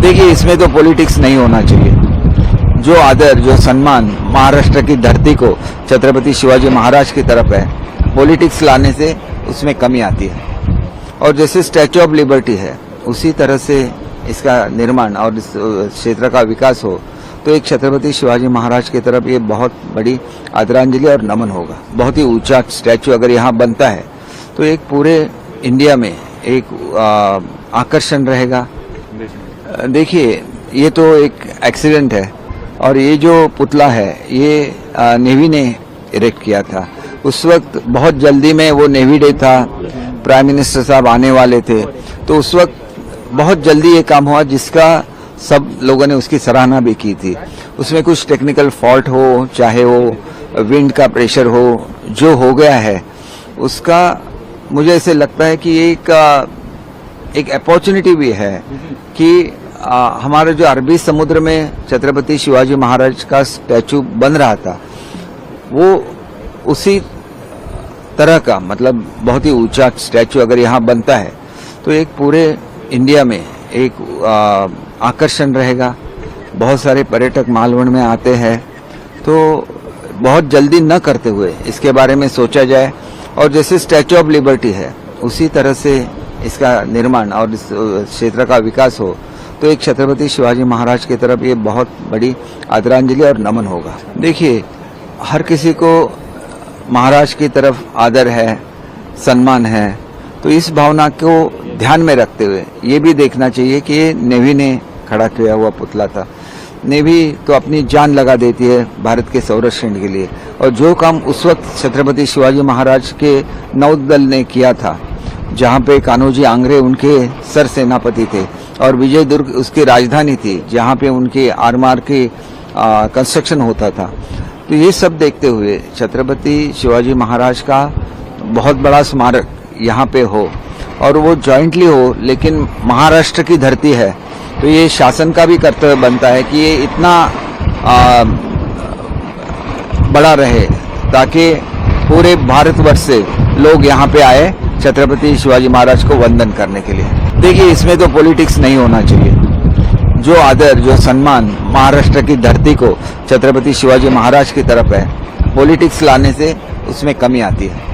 देखिए, इसमें तो पॉलिटिक्स नहीं होना चाहिए। जो आदर, जो सम्मान महाराष्ट्र की धरती को छत्रपति शिवाजी महाराज की तरफ है, पॉलिटिक्स लाने से उसमें कमी आती है। और जैसे स्टैच्यू ऑफ लिबर्टी है, उसी तरह से इसका निर्माण और इस क्षेत्र का विकास हो तो एक छत्रपति शिवाजी महाराज की तरफ ये बहुत बड़ी आदरांजलि और नमन होगा। बहुत ही ऊंचा स्टैच्यू अगर यहाँ बनता है तो एक पूरे इंडिया में एक आकर्षण रहेगा। देखिए, ये तो एक एक्सीडेंट है और ये जो पुतला है ये नेवी ने इरेक्ट किया था। उस वक्त बहुत जल्दी में वो नेवी डे था, प्राइम मिनिस्टर साहब आने वाले थे, तो उस वक्त बहुत जल्दी ये काम हुआ जिसका सब लोगों ने उसकी सराहना भी की थी। उसमें कुछ टेक्निकल फॉल्ट हो, चाहे वो विंड का प्रेशर हो, जो हो गया है उसका मुझे ऐसे लगता है कि एक अपॉर्चुनिटी भी है कि हमारे जो अरबी समुद्र में छत्रपति शिवाजी महाराज का स्टैचू बन रहा था वो उसी तरह का, मतलब बहुत ही ऊंचा स्टैचू अगर यहाँ बनता है तो एक पूरे इंडिया में एक आकर्षण रहेगा। बहुत सारे पर्यटक मालवण में आते हैं, तो बहुत जल्दी न करते हुए इसके बारे में सोचा जाए और जैसे स्टैच्यू ऑफ लिबर्टी है उसी तरह से इसका निर्माण और इस क्षेत्र का विकास हो तो एक छत्रपति शिवाजी महाराज की तरफ ये बहुत बड़ी आदरांजलि और नमन होगा। देखिए, हर किसी को महाराज की तरफ आदर है, सम्मान है, तो इस भावना को ध्यान में रखते हुए ये भी देखना चाहिए कि ये नेवी ने खड़ा किया हुआ पुतला था। नेवी तो अपनी जान लगा देती है भारत के संरक्षण के लिए, और जो काम उस वक्त छत्रपति शिवाजी महाराज के नौदल ने किया था, जहाँ पे कान्होजी आंग्रे उनके सर सेनापति थे और विजयदुर्ग उसकी राजधानी थी जहाँ पे उनके आरमार के कंस्ट्रक्शन होता था, तो ये सब देखते हुए छत्रपति शिवाजी महाराज का बहुत बड़ा स्मारक यहाँ पे हो और वो जॉइंटली हो, लेकिन महाराष्ट्र की धरती है तो ये शासन का भी कर्तव्य बनता है कि ये इतना बड़ा रहे ताकि पूरे भारतवर्ष से लोग यहाँ पे आए छत्रपति शिवाजी महाराज को वंदन करने के लिए। देखिए, इसमें तो पॉलिटिक्स नहीं होना चाहिए। जो आदर, जो सम्मान महाराष्ट्र की धरती को छत्रपति शिवाजी महाराज की तरफ है, पॉलिटिक्स लाने से उसमें कमी आती है।